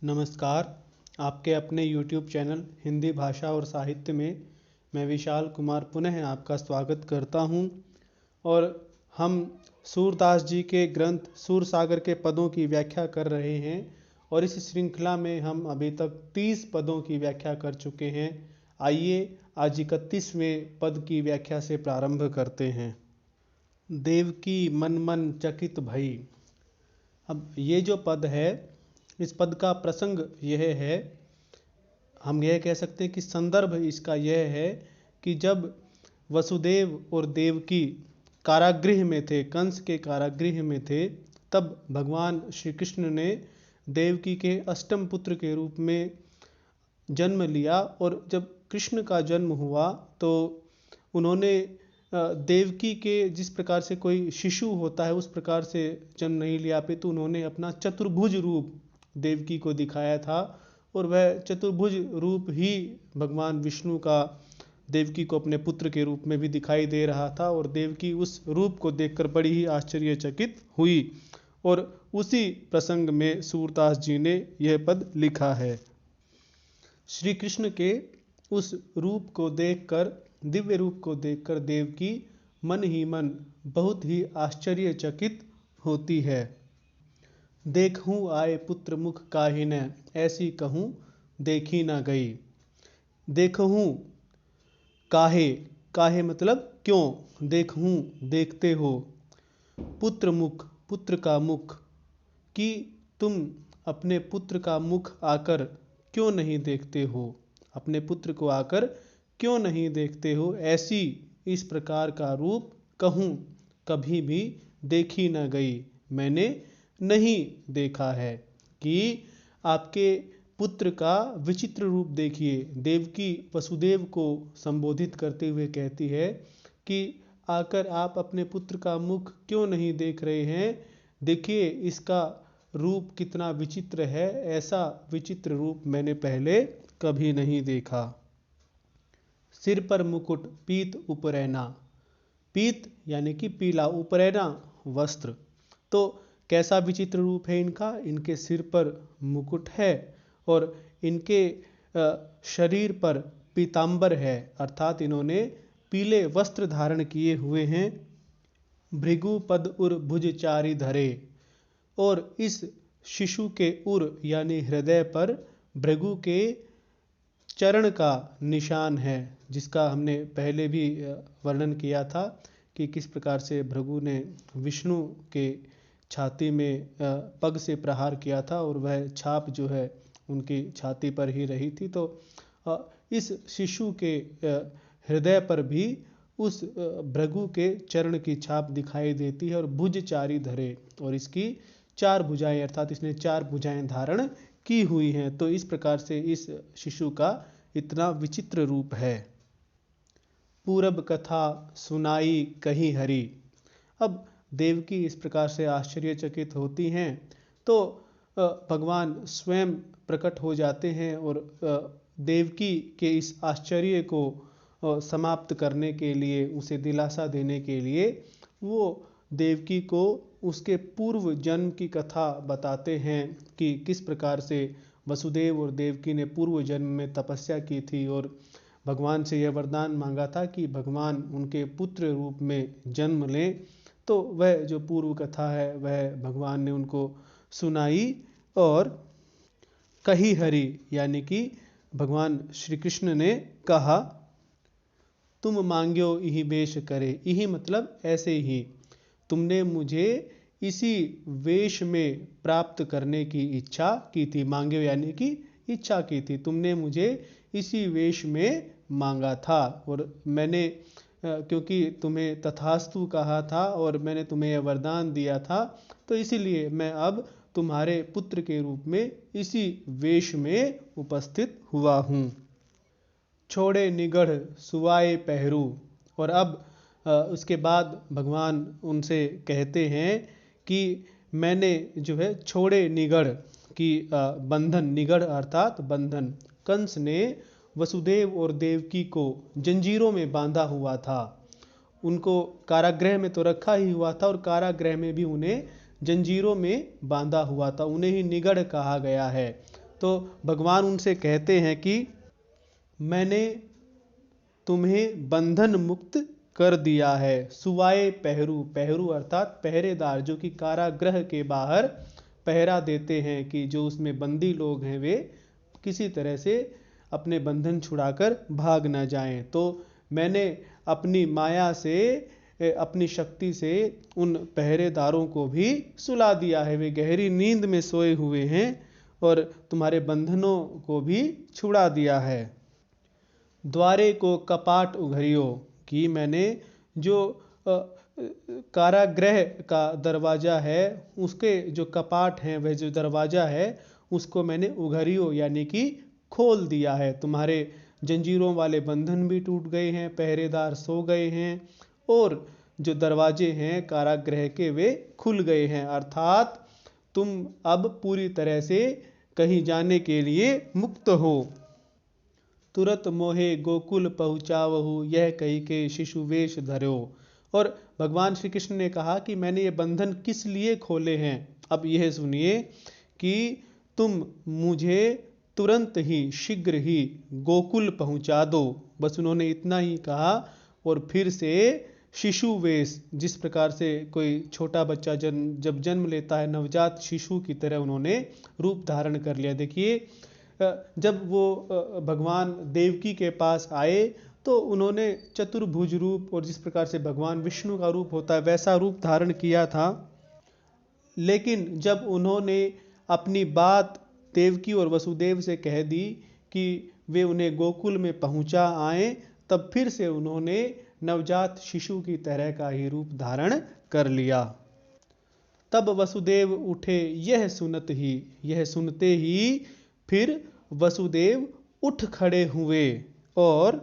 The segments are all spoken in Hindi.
नमस्कार। आपके अपने YouTube चैनल हिंदी भाषा और साहित्य में मैं विशाल कुमार पुनः आपका स्वागत करता हूं। और हम सूरदास जी के ग्रंथ सूरसागर के पदों की व्याख्या कर रहे हैं और इस श्रृंखला में हम अभी तक 30 पदों की व्याख्या कर चुके हैं। आइए आज 31वें पद की व्याख्या से प्रारंभ करते हैं। देवकी मन मन चकित भई। अब ये जो पद है, इस पद का प्रसंग यह है, हम यह कह सकते हैं कि संदर्भ इसका यह है कि जब वसुदेव और देवकी कारागृह में थे, कंस के कारागृह में थे, तब भगवान श्री कृष्ण ने देवकी के अष्टम पुत्र के रूप में जन्म लिया। और जब कृष्ण का जन्म हुआ तो उन्होंने देवकी के जिस प्रकार से कोई शिशु होता है उस प्रकार से जन्म नहीं लिया, अपितु उन्होंने अपना चतुर्भुज रूप देवकी को दिखाया था। और वह चतुर्भुज रूप ही भगवान विष्णु का देवकी को अपने पुत्र के रूप में भी दिखाई दे रहा था। और देवकी उस रूप को देखकर बड़ी ही आश्चर्यचकित हुई और उसी प्रसंग में सूरदास जी ने यह पद लिखा है। श्री कृष्ण के उस रूप को देखकर, दिव्य रूप को देखकर देवकी मन ही मन बहुत ही आश्चर्यचकित होती है। देखूं आए पुत्र मुख काहिन, ऐसी कहूं देखी ना गई। देखूं काहे, काहे मतलब क्यों, देखूं देखते हो, पुत्र मुख पुत्र का मुख, कि तुम अपने पुत्र का मुख आकर क्यों नहीं देखते हो, अपने पुत्र को आकर क्यों नहीं देखते हो। ऐसी इस प्रकार का रूप कहूं कभी भी देखी न गई, मैंने नहीं देखा है। कि आपके पुत्र का विचित्र रूप देखिए। देवकी वसुदेव को संबोधित करते हुए कहती है कि आकर आप अपने पुत्र का मुख क्यों नहीं देख रहे हैं, देखिए इसका रूप कितना विचित्र है, ऐसा विचित्र रूप मैंने पहले कभी नहीं देखा। सिर पर मुकुट पीत उपरैना, पीत यानी कि पीला, उपरैना वस्त्र, तो कैसा विचित्र रूप है इनका। इनके सिर पर मुकुट है और इनके शरीर पर पीतांबर है, अर्थात इन्होंने पीले वस्त्र धारण किए हुए हैं। भृगु पद उर भुज चारि धरे, और इस शिशु के उर यानी हृदय पर भृगु के चरण का निशान है, जिसका हमने पहले भी वर्णन किया था कि किस प्रकार से भृगु ने विष्णु के छाती में पग से प्रहार किया था और वह छाप जो है उनकी छाती पर ही रही थी। तो इस शिशु के हृदय पर भी उस भृगु के चरण की छाप दिखाई देती है। और भुज चारि धरे, और इसकी 4 भुजाएं, अर्थात इसने 4 भुजाएं धारण की हुई हैं। तो इस प्रकार से इस शिशु का इतना विचित्र रूप है। पूरब कथा सुनाई कहीं हरि। अब देवकी इस प्रकार से आश्चर्यचकित होती हैं तो भगवान स्वयं प्रकट हो जाते हैं और देवकी के इस आश्चर्य को समाप्त करने के लिए, उसे दिलासा देने के लिए वो देवकी को उसके पूर्व जन्म की कथा बताते हैं कि किस प्रकार से वसुदेव और देवकी ने पूर्व जन्म में तपस्या की थी और भगवान से यह वरदान मांगा था कि भगवान उनके पुत्र रूप में जन्म लें। तो वह जो पूर्व कथा है वह भगवान ने उनको सुनाई और कही हरि, यानी कि भगवान श्री कृष्ण ने कहा, तुम मांग्यो इही वेश करे। इही मतलब ऐसे ही, तुमने मुझे इसी वेश में प्राप्त करने की इच्छा की थी। मांग्यो यानी कि इच्छा की थी, तुमने मुझे इसी वेश में मांगा था और मैंने क्योंकि तुम्हें तथास्तु कहा था और मैंने तुम्हें यह वरदान दिया था, तो इसीलिए मैं अब तुम्हारे पुत्र के रूप में इसी वेश में उपस्थित हुआ हूँ। छोड़े निगढ़ सुवाए पहरू, और अब उसके बाद भगवान उनसे कहते हैं कि मैंने जो है छोड़े निगढ़ की बंधन, निगढ़ अर्थात बंधन, कंस ने वसुदेव और देवकी को जंजीरों में बांधा हुआ था। उनको कारागृह में तो रखा ही हुआ था और कारागृह में भी उन्हें जंजीरों में बांधा हुआ था, उन्हें ही निगढ़ कहा गया है। तो भगवान उनसे कहते हैं कि मैंने तुम्हें बंधन मुक्त कर दिया है। सुवाए पहरू, पहरू अर्थात पहरेदार, जो कि कारागृह के बाहर पहरा देते हैं कि जो उसमें बंदी लोग हैं वे किसी तरह से अपने बंधन छुड़ाकर भाग ना जाएं। तो मैंने अपनी माया से, अपनी शक्ति से उन पहरेदारों को भी सुला दिया है। वे गहरी नींद में सोए हुए हैं और तुम्हारे बंधनों को भी छुड़ा दिया है। द्वारे को कपाट उघरियो, कि मैंने जो कारागृह का दरवाज़ा है उसके जो कपाट हैं, वह जो दरवाज़ा है उसको मैंने उघरियो यानी कि खोल दिया है। तुम्हारे जंजीरों वाले बंधन भी टूट गए हैं, पहरेदार सो गए हैं और जो दरवाजे हैं कारागृह के वे खुल गए हैं। अर्थात तुम अब पूरी तरह से कहीं जाने के लिए मुक्त हो। तुरत मोहे गोकुल पहुँचावहु, यह कही के शिशु वेश धर्यो। और भगवान श्री कृष्ण ने कहा कि मैंने ये बंधन किस लिए खोले हैं। अब यह सुनिए कि तुम मुझे तुरंत ही, शीघ्र ही गोकुल पहुँचा दो। बस उन्होंने इतना ही कहा और फिर से शिशु वेश, जिस प्रकार से कोई छोटा बच्चा जब जन्म लेता है नवजात शिशु की तरह उन्होंने रूप धारण कर लिया। देखिए जब वो भगवान देवकी के पास आए तो उन्होंने चतुर्भुज रूप, और जिस प्रकार से भगवान विष्णु का रूप होता है वैसा रूप धारण किया था। लेकिन जब उन्होंने अपनी बात देवकी और वसुदेव से कह दी कि वे उन्हें गोकुल में पहुंचा आए, तब फिर से उन्होंने नवजात शिशु की तरह का ही रूप धारण कर लिया। तब वसुदेव उठे यह सुनते ही फिर वसुदेव उठ खड़े हुए और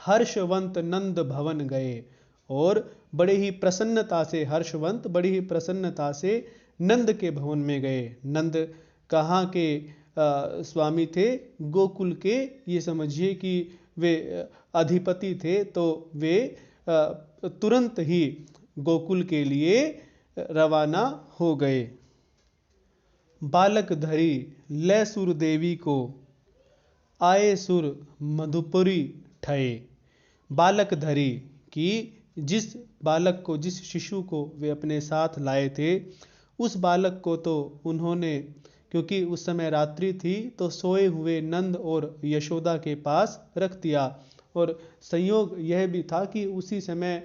हर्षवंत नंद भवन गए और बड़े ही प्रसन्नता से, हर्षवंत बड़ी ही प्रसन्नता से नंद के भवन में गए। नंद कहाँ के स्वामी थे? गोकुल के। ये समझिए कि वे अधिपति थे, तो वे तुरंत ही गोकुल के लिए रवाना हो गए। बालक धरी लय सुर देवी को, आए सुर मधुपुरी ठये। बालक धरी, कि जिस बालक को, जिस शिशु को वे अपने साथ लाए थे, उस बालक को तो उन्होंने, क्योंकि उस समय रात्रि थी, तो सोए हुए नंद और यशोदा के पास रख दिया। और संयोग यह भी था कि उसी समय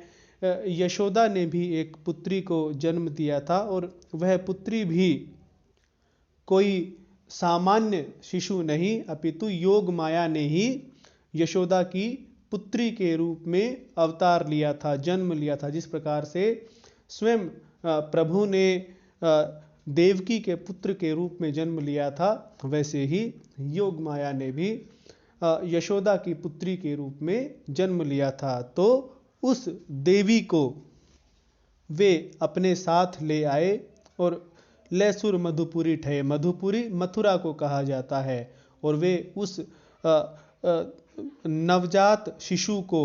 यशोदा ने भी एक पुत्री को जन्म दिया था और वह पुत्री भी कोई सामान्य शिशु नहीं, अपितु योग माया ने ही यशोदा की पुत्री के रूप में अवतार लिया था, जन्म लिया था। जिस प्रकार से स्वयं प्रभु ने देवकी के पुत्र के रूप में जन्म लिया था, वैसे ही योग माया ने भी यशोदा की पुत्री के रूप में जन्म लिया था। तो उस देवी को वे अपने साथ ले आए और लयसुर मधुपुरी ठये, मधुपुरी मथुरा को कहा जाता है, और वे उस नवजात शिशु को,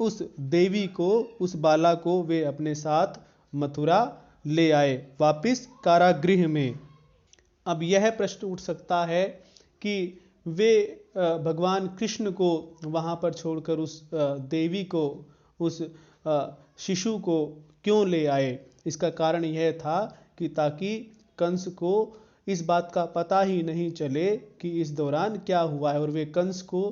उस देवी को, उस बाला को वे अपने साथ मथुरा ले आए, वापिस कारागृह में। अब यह प्रश्न उठ सकता है कि वे भगवान कृष्ण को वहाँ पर छोड़कर उस देवी को, उस शिशु को क्यों ले आए? इसका कारण यह था कि ताकि कंस को इस बात का पता ही नहीं चले कि इस दौरान क्या हुआ है। और वे कंस को,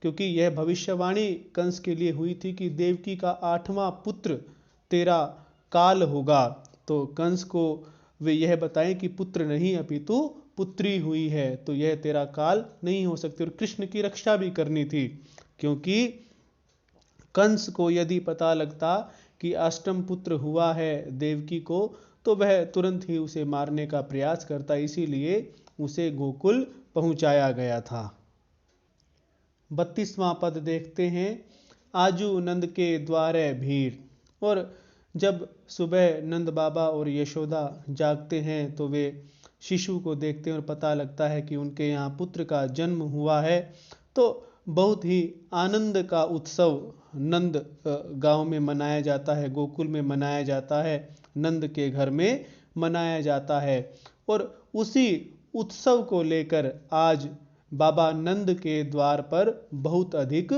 क्योंकि यह भविष्यवाणी कंस के लिए हुई थी कि देवकी का 8वां पुत्र तेरा काल होगा, तो कंस को वे यह बताएं कि पुत्र नहीं अपितु पुत्री हुई है, तो यह तेरा काल नहीं हो सकती। और कृष्ण की रक्षा भी करनी थी, क्योंकि कंस को यदि पता लगता कि अष्टम पुत्र हुआ है देवकी को, तो वह तुरंत ही उसे मारने का प्रयास करता, इसीलिए उसे गोकुल पहुंचाया गया था। 32वां पद देखते हैं। आजू नंद के द्वारे भीड़। और जब सुबह नंद बाबा और यशोदा जागते हैं तो वे शिशु को देखते हैं और पता लगता है कि उनके यहाँ पुत्र का जन्म हुआ है। तो बहुत ही आनंद का उत्सव नंद गांव में मनाया जाता है, गोकुल में मनाया जाता है, नंद के घर में मनाया जाता है। और उसी उत्सव को लेकर आज बाबा नंद के द्वार पर बहुत अधिक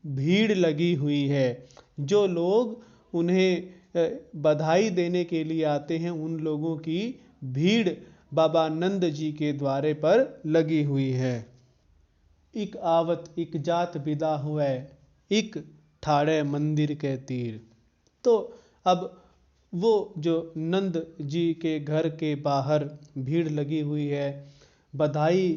भीड़ लगी हुई है। जो लोग उन्हें बधाई देने के लिए आते हैं, उन लोगों की भीड़ बाबा नंद जी के द्वारे पर लगी हुई है। इक आवत इक जात विदा हुए, इक ठाड़े मंदिर के तीर। तो अब वो जो नंद जी के घर के बाहर भीड़ लगी हुई है, बधाई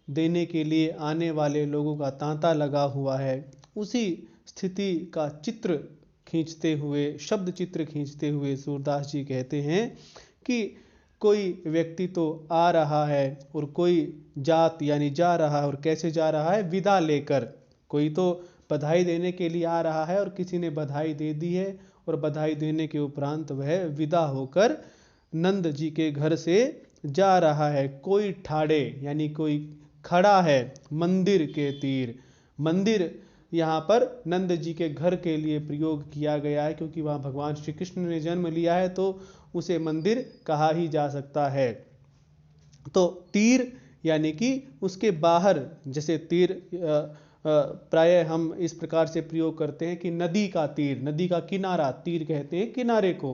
देने के लिए आने वाले लोगों का तांता लगा हुआ है, उसी स्थिति का चित्र खींचते हुए, शब्द चित्र खींचते हुए सूरदास जी कहते हैं कि कोई व्यक्ति तो आ रहा है और कोई जात यानी जा रहा है, और कैसे जा रहा है? विदा लेकर। कोई तो बधाई देने के लिए आ रहा है और किसी ने बधाई दे दी है, और बधाई देने के उपरांत वह विदा होकर नंद जी के घर से जा रहा है। कोई ठाड़े यानी कोई खड़ा है मंदिर के तीर। मंदिर यहाँ पर नंद जी के घर के लिए प्रयोग किया गया है, क्योंकि वहाँ भगवान श्री कृष्ण ने जन्म लिया है, तो उसे मंदिर कहा ही जा सकता है। तो तीर यानी कि उसके बाहर, जैसे तीर प्रायः हम इस प्रकार से प्रयोग करते हैं कि नदी का तीर, नदी का किनारा, तीर कहते हैं किनारे को।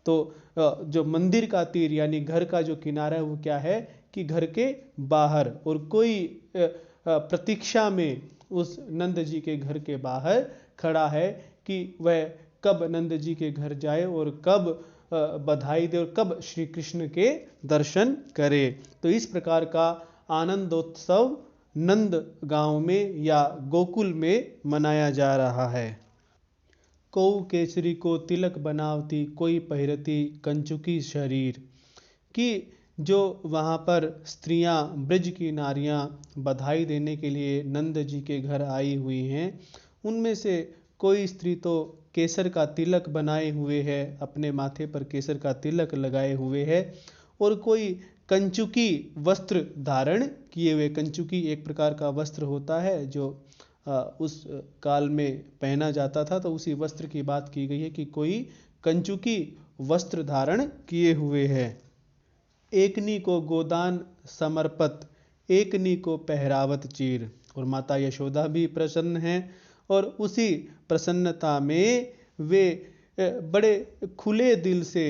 तो जो मंदिर का तीर यानी घर का जो किनारा है, वो क्या है कि घर के बाहर, और कोई प्रतीक्षा में उस नंद जी के घर के बाहर खड़ा है कि वह कब नंद जी के घर जाए और कब बधाई दे और कब श्री कृष्ण के दर्शन करे। तो इस प्रकार का आनंदोत्सव नंद गांव में या गोकुल में मनाया जा रहा है। कौ केसरी को तिलक बनावती, कोई पहिरती कंचुकी शरीर। कि जो वहाँ पर स्त्रियाँ, ब्रज की नारियाँ बधाई देने के लिए नंद जी के घर आई हुई हैं, उनमें से कोई स्त्री तो केसर का तिलक बनाए हुए है, अपने माथे पर केसर का तिलक लगाए हुए है, और कोई कंचुकी वस्त्र धारण किए हुए। कंचुकी एक प्रकार का वस्त्र होता है जो उस काल में पहना जाता था, तो उसी वस्त्र की बात की गई है कि कोई कंचुकी वस्त्र धारण किए हुए है। एकनी को गोदान समर्पत, एकनी को पहरावत चीर। और माता यशोदा भी प्रसन्न हैं, और उसी प्रसन्नता में वे बड़े खुले दिल से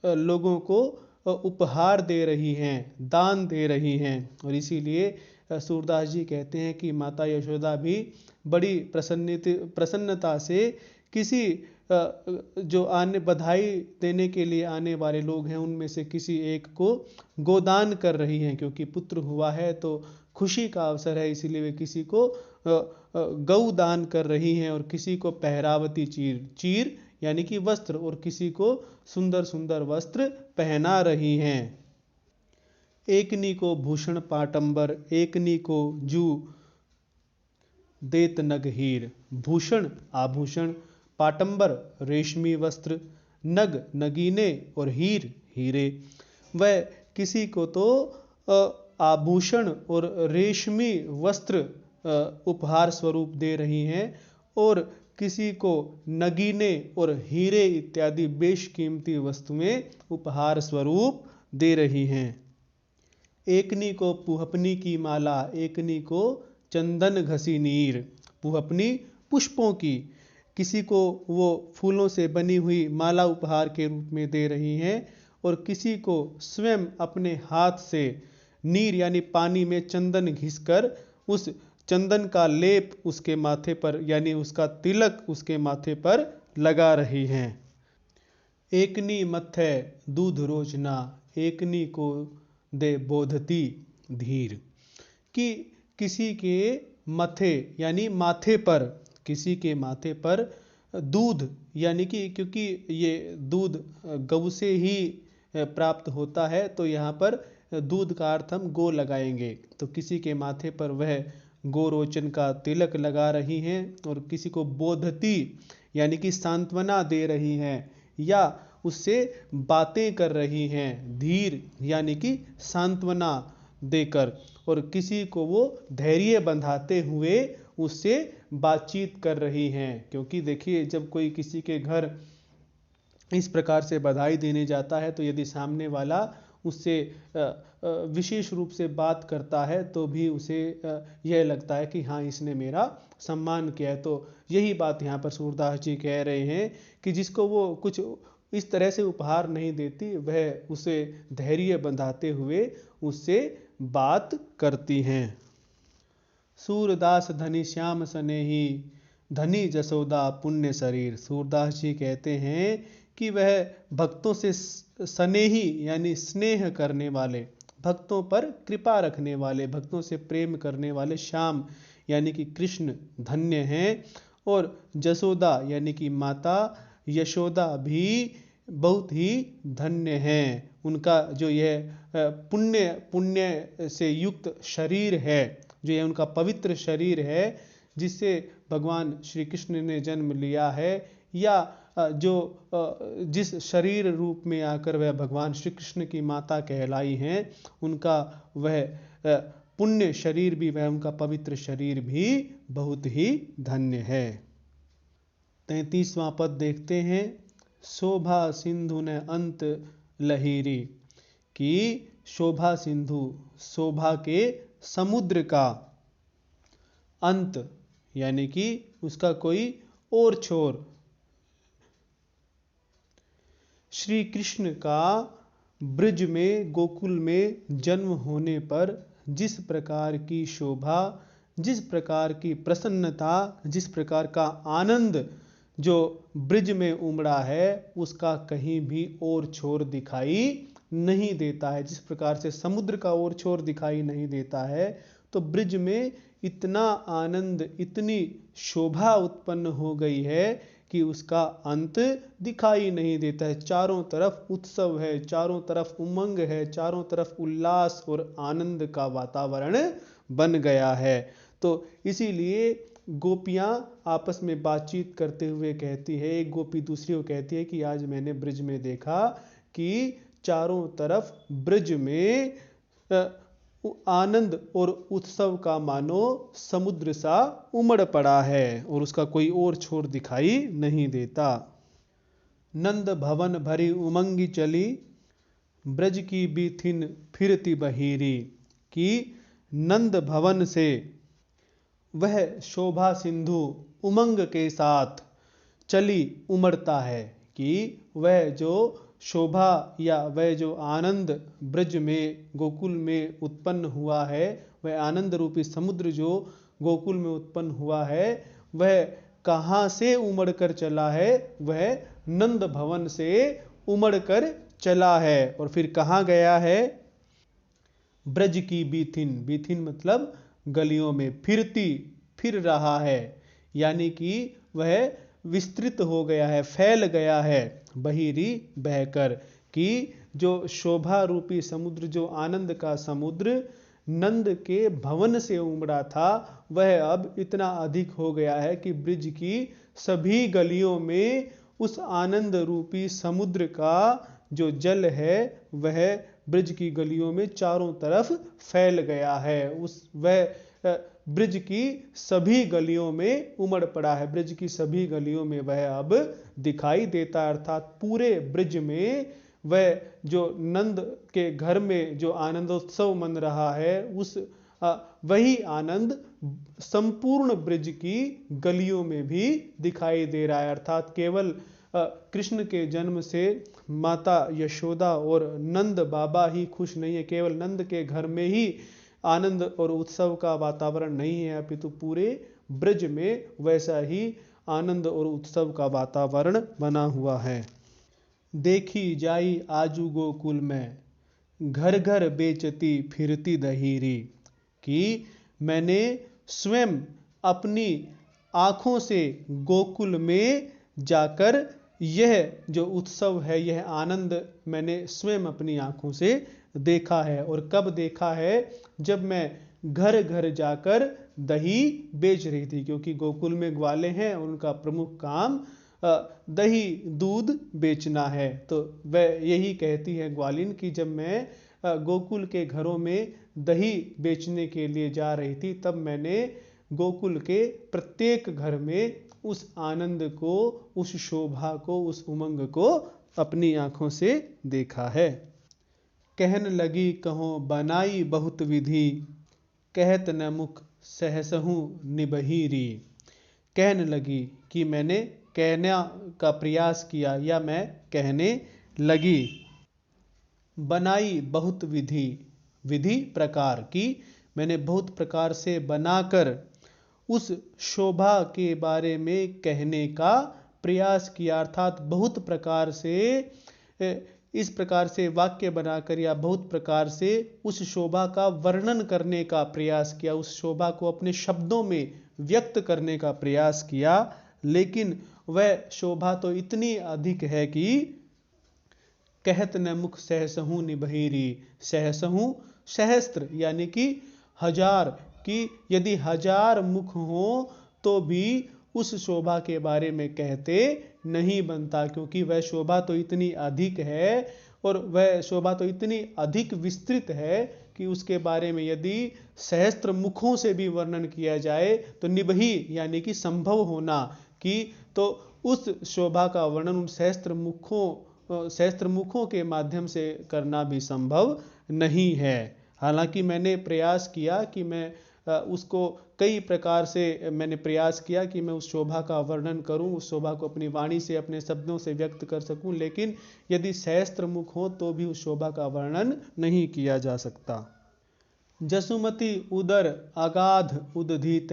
लोगों को उपहार दे रही हैं, दान दे रही हैं। और इसीलिए सूरदास जी कहते हैं कि माता यशोदा भी बड़ी प्रसन्नता से किसी जो आने बधाई देने के लिए आने वाले लोग हैं, उनमें से किसी एक को गोदान कर रही हैं, क्योंकि पुत्र हुआ है तो खुशी का अवसर है, इसीलिए वे किसी को गौ दान कर रही हैं, और किसी को पहरावती चीर, चीर यानी कि वस्त्र, और किसी को सुंदर सुंदर वस्त्र पहना रही हैं। एकनी को भूषण पाटंबर, एकनी को जू देत नग हीर। भूषण आभूषण, पाटंबर रेशमी वस्त्र, नग नगीने और हीर हीरे। वह किसी को तो आभूषण और रेशमी वस्त्र उपहार स्वरूप दे रही हैं, और किसी को नगीने और हीरे इत्यादि बेशकीमती वस्तुएं उपहार स्वरूप दे रही हैं। एकनी को पुहपनी की माला, एकनी को चंदन घसी नीर। पुहपनी पुष्पों की, किसी को वो फूलों से बनी हुई माला उपहार के रूप में दे रही हैं, और किसी को स्वयं अपने हाथ से नीर यानी पानी में चंदन घिसकर उस चंदन का लेप उसके माथे पर यानी उसका तिलक उसके माथे पर लगा रही हैं। एकनी मत्थे दूध रोचना, एकनी को दे बोधती धीर। कि किसी के मथे यानी माथे पर, किसी के माथे पर दूध यानी कि, क्योंकि ये दूध गऊ से ही प्राप्त होता है, तो यहाँ पर दूध का अर्थ हम गो लगाएंगे। तो किसी के माथे पर वह गोरोचन का तिलक लगा रही हैं, और किसी को बोधती यानी कि सांत्वना दे रही हैं, या उससे बातें कर रही हैं, धीर यानी कि सांत्वना देकर, और किसी को वो धैर्य बंधाते हुए उससे बातचीत कर रही हैं। क्योंकि देखिए, जब कोई किसी के घर इस प्रकार से बधाई देने जाता है, तो यदि सामने वाला उससे विशेष रूप से बात करता है तो भी उसे यह लगता है कि हाँ, इसने मेरा सम्मान किया है। तो यही बात यहाँ पर सूरदास जी कह रहे हैं कि जिसको वो कुछ इस तरह से उपहार नहीं देती, वह उसे धैर्य बंधाते हुए उससे बात करती हैं। सूरदास धनी श्याम सनेही, धनी जसोदा पुण्य शरीर। सूरदास जी कहते हैं कि वह भक्तों से स्नेही यानी स्नेह करने वाले, भक्तों पर कृपा रखने वाले, भक्तों से प्रेम करने वाले श्याम यानी कि कृष्ण धन्य हैं। और जसोदा यानी कि माता यशोदा भी बहुत ही धन्य हैं। उनका जो यह पुण्य पुण्य से युक्त शरीर है, जो यह उनका पवित्र शरीर है, जिससे भगवान श्री कृष्ण ने जन्म लिया है, या जो जिस शरीर रूप में आकर वह भगवान श्री कृष्ण की माता कहलाई हैं, उनका वह पुण्य शरीर भी, वह उनका पवित्र शरीर भी बहुत ही धन्य है। 33वां पद देखते हैं। शोभा सिंधु ने अंत लहीरी, कि शोभा सिंधु, शोभा के समुद्र का अंत यानी कि उसका कोई और छोर, श्री कृष्ण का ब्रज में गोकुल में जन्म होने पर जिस प्रकार की शोभा, जिस प्रकार की प्रसन्नता, जिस प्रकार का आनंद जो ब्रज में उमड़ा है, उसका कहीं भी और छोर दिखाई नहीं देता है। जिस प्रकार से समुद्र का और छोर दिखाई नहीं देता है, तो ब्रज में इतना आनंद, इतनी शोभा उत्पन्न हो गई है कि उसका अंत दिखाई नहीं देता है। चारों तरफ उत्सव है, चारों तरफ उमंग है, चारों तरफ उल्लास और आनंद का वातावरण बन गया है। तो इसीलिए गोपियाँ आपस में बातचीत करते हुए कहती है, एक गोपी दूसरी को कहती है कि आज मैंने ब्रज में देखा कि चारों तरफ ब्रज में आनंद और उत्सव का मानो समुद्र सा उमड़ पड़ा है और उसका कोई और छोर दिखाई नहीं देता। नंद भवन भरी उमंगी चली, ब्रज की बीथिन फिरती बहीरी, कि नंद भवन से वह शोभा सिंधु उमंग के साथ चली उमड़ता है, कि वह जो शोभा या वह जो आनंद ब्रज में गोकुल में उत्पन्न हुआ है, वह आनंद रूपी समुद्र जो गोकुल में उत्पन्न हुआ है, वह कहाँ से उमड़ कर चला है? वह नंद भवन से उमड़ कर चला है। और फिर कहाँ गया है? ब्रज की बीथिन, बीथिन मतलब गलियों में, फिर रहा है, यानी कि वह विस्तृत हो गया है, फैल गया है, बहिरी बहकर, कि जो शोभा रूपी समुद्र, जो आनंद का समुद्र नंद के भवन से उमड़ा था, वह अब इतना अधिक हो गया है कि ब्रज की सभी गलियों में उस आनंद रूपी समुद्र का जो जल है, वह ब्रज की गलियों में चारों तरफ फैल गया है। वह ब्रज की सभी गलियों में उमड़ पड़ा है, ब्रज की सभी गलियों में वह अब दिखाई देता है। अर्थात पूरे ब्रज में वह जो नंद के घर में जो आनंदोत्सव मन रहा है, उस वही आनंद संपूर्ण ब्रज की गलियों में भी दिखाई दे रहा है। अर्थात केवल कृष्ण के जन्म से माता यशोदा और नंद बाबा ही खुश नहीं है, केवल नंद के घर में ही आनंद और उत्सव का वातावरण नहीं है, अपितु पूरे ब्रज में वैसा ही आनंद और उत्सव का वातावरण बना हुआ है। देखी जाई आजू गोकुल में, घर घर बेचती फिरती दहीरी, कि मैंने स्वयं अपनी आँखों से गोकुल में जाकर यह जो उत्सव है, यह आनंद मैंने स्वयं अपनी आँखों से देखा है। और कब देखा है? जब मैं घर घर जाकर दही बेच रही थी, क्योंकि गोकुल में ग्वाले हैं, उनका प्रमुख काम दही दूध बेचना है। तो वह यही कहती है ग्वालिन कि जब मैं गोकुल के घरों में दही बेचने के लिए जा रही थी, तब मैंने गोकुल के प्रत्येक घर में उस आनंद को, उस शोभा को, उस उमंग को अपनी आंखों से देखा है। कहन लगी कहो बनाई बहुत विधि, कहत न मुख सहसहु निबहिरी। कहने लगी कि मैंने कहने का प्रयास किया या मैं कहने लगी। बनाई बहुत विधि, विधि प्रकार की, मैंने बहुत प्रकार से बनाकर उस शोभा के बारे में कहने का प्रयास किया, अर्थात बहुत प्रकार से इस प्रकार से वाक्य बनाकर या बहुत प्रकार से उस शोभा का वर्णन करने का प्रयास किया, उस शोभा को अपने शब्दों में व्यक्त करने का प्रयास किया, लेकिन वह शोभा तो इतनी अधिक है कि कहत न मुख सहसहु निबहिरी। सहसहु सहस्त्र यानी कि हजार, कि यदि हजार मुख हो तो भी उस शोभा के बारे में कहते नहीं बनता, क्योंकि वह शोभा तो इतनी अधिक है और वह शोभा तो इतनी अधिक विस्तृत है कि उसके बारे में यदि सहस्त्र मुखों से भी वर्णन किया जाए तो निबही यानी कि संभव होना कि तो उस शोभा का वर्णन उन सहस्त्र मुखों के माध्यम से करना भी संभव नहीं है। हालांकि मैंने प्रयास किया कि मैं उसको कई प्रकार से मैंने प्रयास किया कि मैं उस शोभा का वर्णन करूं, उस शोभा को अपनी वाणी से अपने शब्दों से व्यक्त कर सकूं, लेकिन यदि सहस्त्र मुख हो तो भी उस शोभा का वर्णन नहीं किया जा सकता। जसुमती उदर अगाध उदधीत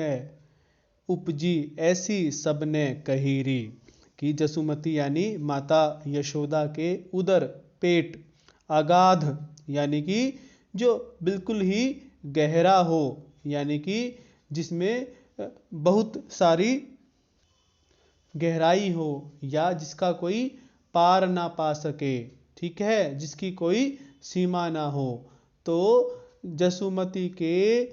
उपजी ऐसी सबने कहीरी। कि जसुमती यानी माता यशोदा के उदर पेट, अगाध यानी कि जो बिल्कुल ही गहरा हो, यानी कि जिसमें बहुत सारी गहराई हो या जिसका कोई पार ना पा सके, ठीक है, जिसकी कोई सीमा ना हो। तो जसुमती के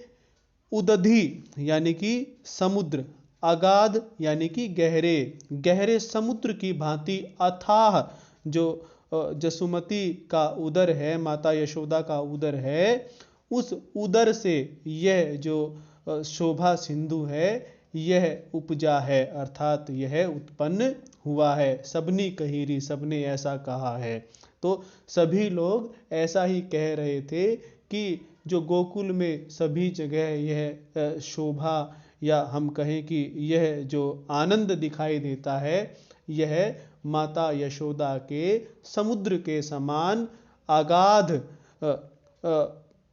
उदधि यानी कि समुद्र, अगाध यानी कि गहरे, गहरे समुद्र की भांति अथाह जो जसुमती का उदर है, माता यशोदा का उदर है, उस उदर से यह जो शोभा सिंधु है यह उपजा है, अर्थात यह उत्पन्न हुआ है। सबनी कहीरी, सबने ऐसा कहा है। तो सभी लोग ऐसा ही कह रहे थे कि जो गोकुल में सभी जगह यह शोभा या हम कहें कि यह जो आनंद दिखाई देता है यह माता यशोदा के समुद्र के समान अगाध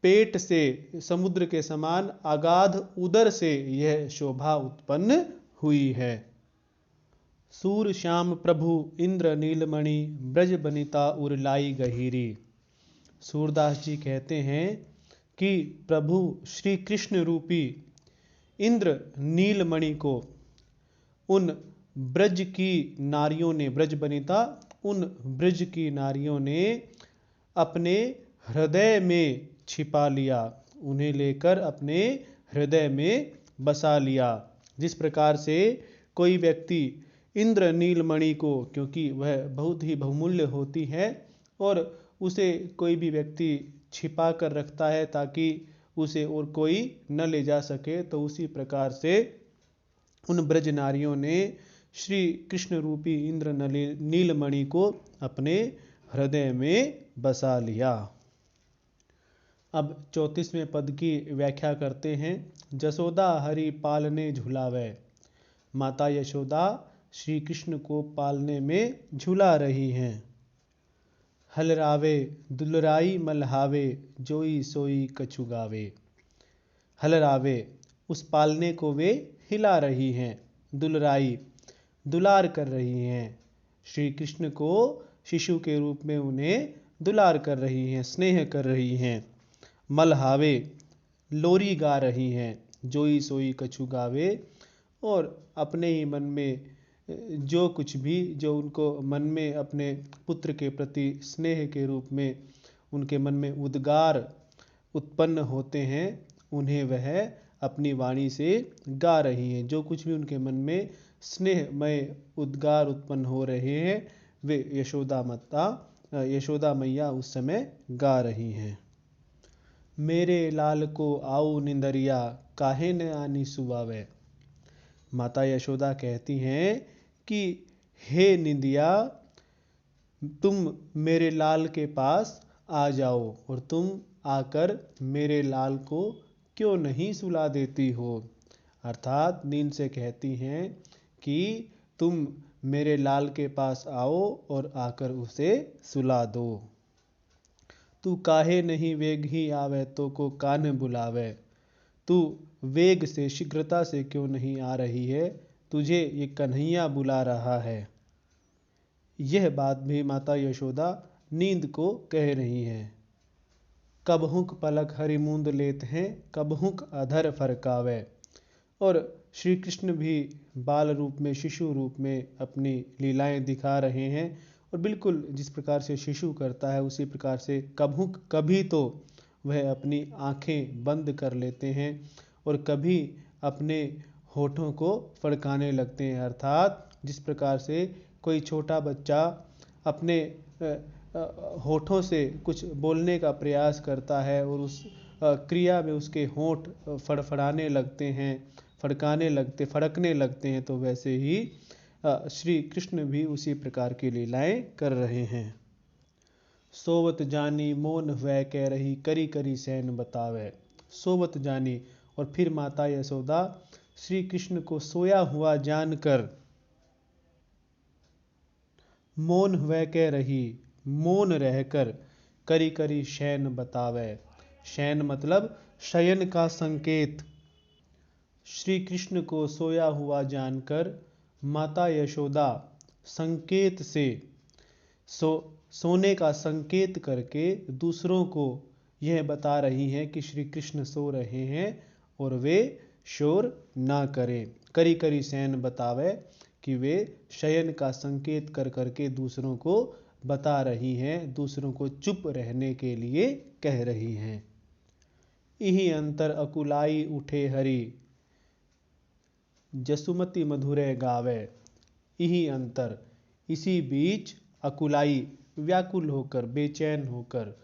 पेट से, समुद्र के समान अगाध उदर से यह शोभा उत्पन्न हुई है। सूर श्याम प्रभु इंद्र नीलमणि ब्रज बनिता उरलाई गहीरी। सूरदास जी कहते हैं कि प्रभु श्री कृष्ण रूपी इंद्र नीलमणि को उन ब्रज की नारियों ने, ब्रज बनिता उन ब्रज की नारियों ने अपने हृदय में छिपा लिया, उन्हें लेकर अपने हृदय में बसा लिया। जिस प्रकार से कोई व्यक्ति इंद्र नीलमणि को, क्योंकि वह बहुत ही बहुमूल्य होती है और उसे कोई भी व्यक्ति छिपा कर रखता है ताकि उसे और कोई न ले जा सके, तो उसी प्रकार से उन ब्रज नारियों ने श्री कृष्ण रूपी इंद्र नीलमणि को अपने हृदय में बसा लिया। अब 34वें पद की व्याख्या करते हैं। जसोदा हरि पालने झुलावे। माता यशोदा श्री कृष्ण को पालने में झुला रही हैं। हलरावे दुलराई मलहावे जोई सोई कछु गावे। हलरावे उस पालने को वे हिला रही हैं, दुलराई दुलार कर रही हैं, श्री कृष्ण को शिशु के रूप में उन्हें दुलार कर रही हैं, स्नेह कर रही हैं। मलहावे लोरी गा रही हैं, जोई सोई कछु गावे, और अपने ही मन में जो कुछ भी जो उनको मन में अपने पुत्र के प्रति स्नेह के रूप में उनके मन में उद्गार उत्पन्न होते हैं उन्हें वह अपनी वाणी से गा रही हैं। जो कुछ भी उनके मन में स्नेहमय उद्गार उत्पन्न हो रहे हैं वे यशोदा मैया उस समय गा रही हैं। मेरे लाल को आओ निंदरिया काहे न आनी सुवावे। माता यशोदा कहती हैं कि हे निंदिया तुम मेरे लाल के पास आ जाओ और तुम आकर मेरे लाल को क्यों नहीं सुला देती हो। अर्थात नींद से कहती हैं कि तुम मेरे लाल के पास आओ और आकर उसे सुला दो। तू काहे नहीं वेग ही आवे तो को कान्ह बुलावे। तू वेग से शीघ्रता से क्यों नहीं आ रही है, तुझे ये कन्हैया बुला रहा है। यह बात भी माता यशोदा नींद को कह रही हैं। कबहुक पलक हरि मूंद लेत हैं, कबहुक अधर फरकावे। और श्री कृष्ण भी बाल रूप में, शिशु रूप में अपनी लीलाएं दिखा रहे हैं। और बिल्कुल जिस प्रकार से शिशु करता है उसी प्रकार से कभी तो वह अपनी आंखें बंद कर लेते हैं और कभी अपने होठों को फड़काने लगते हैं। अर्थात जिस प्रकार से कोई छोटा बच्चा अपने होठों से कुछ बोलने का प्रयास करता है और उस क्रिया में उसके होंठ फड़फड़ाने लगते हैं, फड़कने लगते हैं, तो वैसे ही श्री कृष्ण भी उसी प्रकार की लीलाएं कर रहे हैं। सोवत जानी मोन वह कह रही, करी करी सैन बतावे। सोवत जानी, और फिर माता यशोदा श्री कृष्ण को सोया हुआ जानकर मौन वह कह रही, मौन रहकर करी करी शयन बतावे। शयन मतलब शयन का संकेत। श्री कृष्ण को सोया हुआ जानकर माता यशोदा संकेत से सोने का संकेत करके दूसरों को यह बता रही हैं कि श्री कृष्ण सो रहे हैं और वे शोर ना करें। करी करी शयन बतावे कि वे शयन का संकेत कर करके दूसरों को बता रही हैं, दूसरों को चुप रहने के लिए कह रही हैं। इही अंतर अकुलाई उठे हरि, जसुमति मधुरे गावे। यही अंतर, इसी बीच अकुलाई, व्याकुल होकर, बेचैन होकर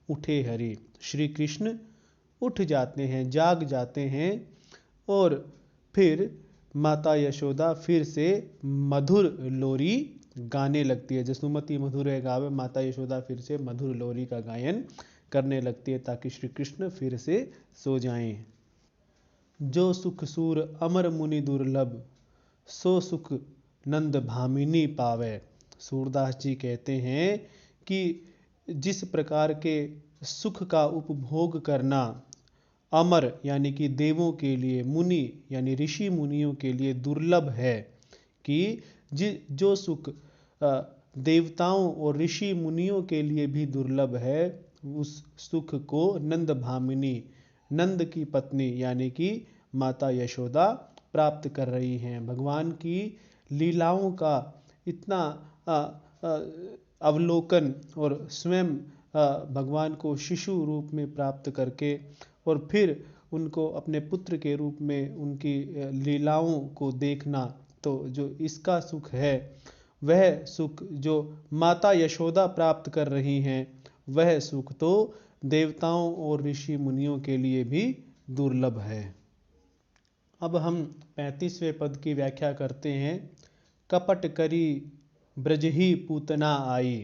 उठे हरि, श्री कृष्ण उठ जाते हैं, जाग जाते हैं। और फिर माता यशोदा फिर से मधुर लोरी गाने लगती है। जसुमति मधुरे गावे, माता यशोदा फिर से मधुर लोरी का गायन करने लगती है ताकि श्री कृष्ण फिर से सो जाएं। जो सुख सूर अमर मुनि दुर्लभ, सो सुख नंद भामिनी पावे। सूरदास जी कहते हैं कि जिस प्रकार के सुख का उपभोग करना अमर यानी कि देवों के लिए, मुनि यानी ऋषि मुनियों के लिए दुर्लभ है, कि जो सुख देवताओं और ऋषि मुनियों के लिए भी दुर्लभ है, उस सुख को नंद भामिनी, नंद की पत्नी यानी कि माता यशोदा प्राप्त कर रही हैं। भगवान की लीलाओं का इतना अवलोकन और स्वयं भगवान को शिशु रूप में प्राप्त करके और फिर उनको अपने पुत्र के रूप में उनकी लीलाओं को देखना, तो जो इसका सुख है वह सुख जो माता यशोदा प्राप्त कर रही हैं, वह सुख तो देवताओं और ऋषि मुनियों के लिए भी दुर्लभ है। अब हम 35वें पद की व्याख्या करते हैं। कपट करी ब्रज ही पूतना आई।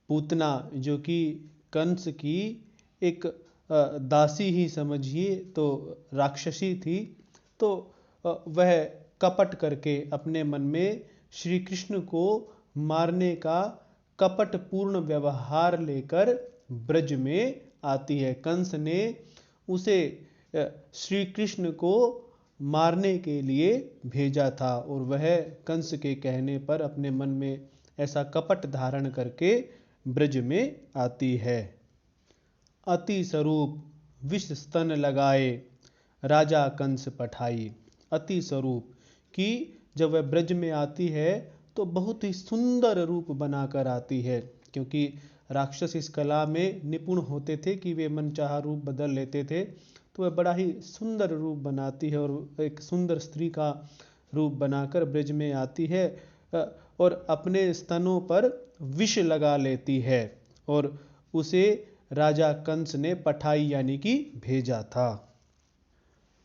पूतना जो कि कंस की एक दासी ही समझिए, तो राक्षसी थी। तो वह कपट करके अपने मन में श्री कृष्ण को मारने का कपट पूर्ण व्यवहार लेकर ब्रज में आती है। कंस ने उसे श्री कृष्ण को मारने के लिए भेजा था और वह कंस के कहने पर अपने मन में ऐसा कपट धारण करके ब्रज में आती है। अति स्वरूप विष स्तन लगाए, राजा कंस पठाई। अति स्वरूप कि जब वह ब्रज में आती है तो बहुत ही सुंदर रूप बनाकर आती है, क्योंकि राक्षस इस कला में निपुण होते थे कि वे मनचाहा रूप बदल लेते थे। तो वह बड़ा ही सुंदर रूप बनाती है और एक सुंदर स्त्री का रूप बनाकर ब्रज में आती है और अपने स्तनों पर विष लगा लेती है और उसे राजा कंस ने पठाई यानी कि भेजा था।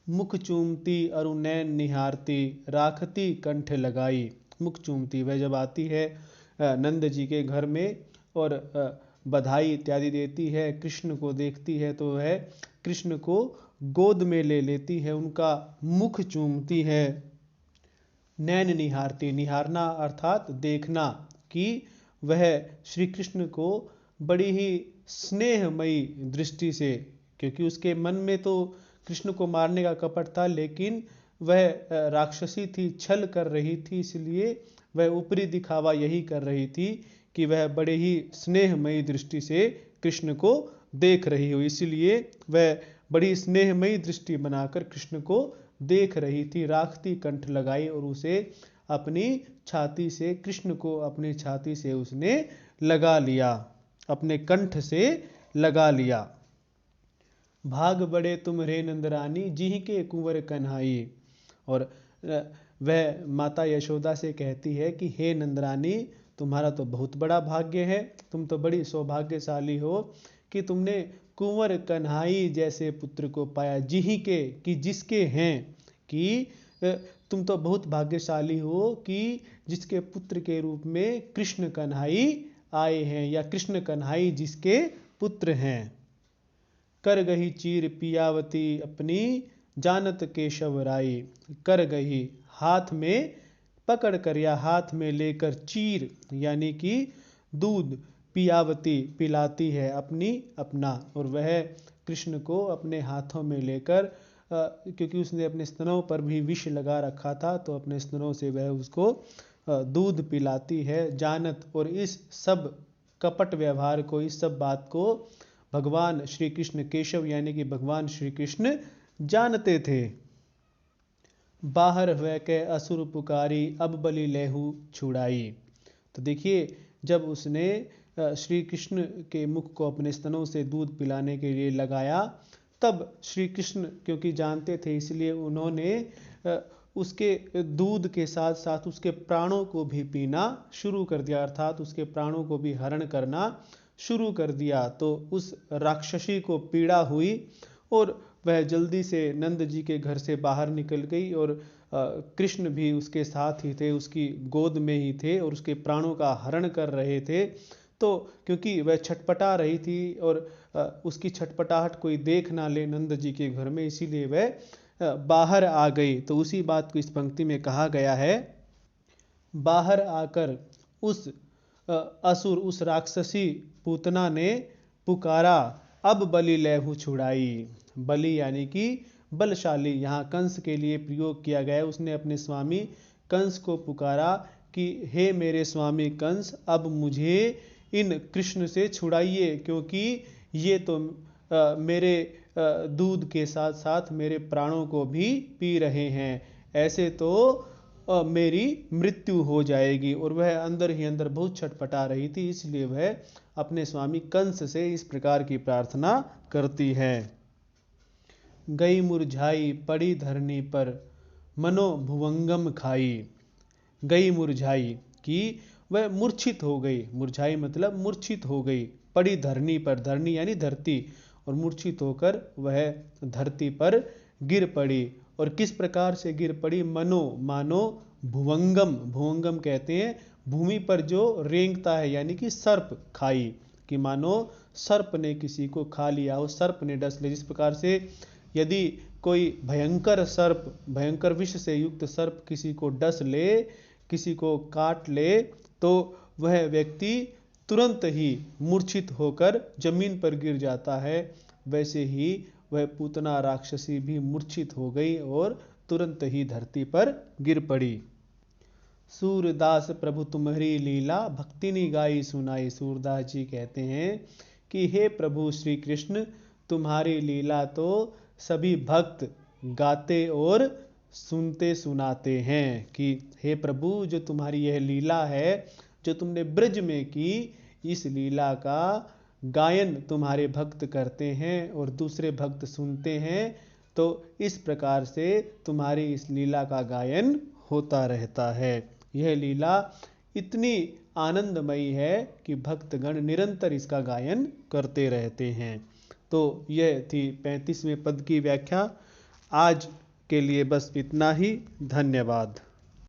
मुख चूमती अरु नैन निहारती, राखती कंठ लगाई। मुख चूमती, वह जब आती है नंद जी के घर में और बधाई इत्यादि देती है, कृष्ण को देखती है तो वह कृष्ण को गोद में ले लेती है, उनका मुख चूमती है। नैन निहारती, निहारना अर्थात देखना, कि वह श्री कृष्ण को बड़ी ही स्नेहमयी दृष्टि से, क्योंकि उसके मन में तो कृष्ण को मारने का कपट था, लेकिन वह राक्षसी थी, छल कर रही थी, इसलिए वह ऊपरी दिखावा यही कर रही थी कि वह बड़े ही स्नेहमयी दृष्टि से कृष्ण को देख रही हो, इसलिए वह बड़ी स्नेहमयी दृष्टि बनाकर कृष्ण को देख रही थी। राखती कंठ लगाई और उसे अपनी छाती से, कृष्ण को अपनी छाती से उसने लगा लिया, अपने कंठ से लगा लिया। भाग बड़े तुम रे नंदरानी, जिहि के कुंवर कन्हाई। और वह माता यशोदा से कहती है कि हे नंदरानी, तुम्हारा तो बहुत बड़ा भाग्य है, तुम तो बड़ी सौभाग्यशाली हो कि तुमने कुंवर कन्हाई जैसे पुत्र को पाया। जिहि के, कि जिसके हैं, कि तुम तो बहुत भाग्यशाली हो कि जिसके पुत्र के रूप में कृष्ण कन्हाई आए हैं, या कृष्ण कन्हाई जिसके पुत्र हैं। कर गही चीर पियावती अपनी, जानत केशव राई। कर गही, हाथ में पकड़ कर या हाथ में लेकर, चीर यानी कि दूध, पियावती पिलाती है, अपनी अपना, और वह कृष्ण को अपने हाथों में लेकर, क्योंकि उसने अपने स्तनों पर भी विष लगा रखा था, तो अपने स्तनों से वह उसको दूध पिलाती है। जानत, और इस सब कपट व्यवहार को, इस सब बात को भगवान श्री कृष्ण, केशव यानी कि भगवान श्री कृष्ण जानते थे। बाहर हुए के असुर पुकारी, अब बलि लेहू छुड़ाई। तो देखिए, जब उसने श्री कृष्ण के मुख को अपने स्तनों से दूध पिलाने के लिए लगाया, तब श्री कृष्ण क्योंकि जानते थे, इसलिए उन्होंने उसके दूध के साथ साथ उसके प्राणों को भी पीना शुरू कर दिया, अर्थात उसके प्राणों को भी हरण करना शुरू कर दिया। तो उस राक्षसी को पीड़ा हुई और वह जल्दी से नंद जी के घर से बाहर निकल गई, और कृष्ण भी उसके साथ ही थे, उसकी गोद में ही थे और उसके प्राणों का हरण कर रहे थे। तो क्योंकि वह छटपटा रही थी और उसकी छटपटाहट कोई देख ना ले नंद जी के घर में, इसीलिए वह बाहर आ गई। तो उसी बात को इस पंक्ति में कहा गया है, बाहर आकर उस असुर, उस राक्षसी पूतना ने पुकारा, अब बलि लेहू छुड़ाई। बलि यानी कि बलशाली, यहाँ कंस के लिए प्रयोग किया गया है। उसने अपने स्वामी कंस को पुकारा कि हे मेरे स्वामी कंस, अब मुझे इन कृष्ण से छुड़ाइए, क्योंकि ये तो मेरे दूध के साथ साथ मेरे प्राणों को भी पी रहे हैं, ऐसे तो मेरी मृत्यु हो जाएगी। और वह अंदर ही अंदर बहुत छटपटा रही थी, इसलिए वह अपने स्वामी कंस से इस प्रकार की प्रार्थना करती है। गई मुरझाई पड़ी धरनी पर, मनो भुवंगम खाई। गई मुरझाई, कि वह मूर्छित हो गई, मुरझाई मतलब मूर्छित हो गई, पड़ी धरनी पर, धरनी यानी धरती, और मूर्छित होकर वह धरती पर गिर पड़ी। और किस प्रकार से गिर पड़ी, मनो मानो भुवंगम, भुवंगम कहते हैं भूमि पर जो रेंगता है, यानी कि सर्प खाई, कि मानो सर्प ने किसी को खा लिया हो, सर्प ने डस लिया। जिस प्रकार से यदि कोई भयंकर सर्प, भयंकर विष से युक्त सर्प किसी को डस ले, किसी को काट ले, तो वह व्यक्ति तुरंत ही मूर्छित होकर जमीन पर गिर जाता है। वैसे ही वह पूतना राक्षसी भी मूर्छित हो गई और तुरंत ही धरती पर गिर पड़ी। सूरदास प्रभु तुम्हारी लीला, भक्तिनी गाई सुनाई। सूरदास जी कहते हैं कि हे प्रभु श्री कृष्ण, तुम्हारी लीला तो सभी भक्त गाते और सुनते सुनाते हैं। कि हे प्रभु, जो तुम्हारी यह लीला है, जो तुमने ब्रज में की, इस लीला का गायन तुम्हारे भक्त करते हैं और दूसरे भक्त सुनते हैं। तो इस प्रकार से तुम्हारी इस लीला का गायन होता रहता है। यह लीला इतनी आनंदमयी है कि भक्तगण निरंतर इसका गायन करते रहते हैं। तो यह थी 35वें पद की व्याख्या। आज के लिए बस इतना ही। धन्यवाद।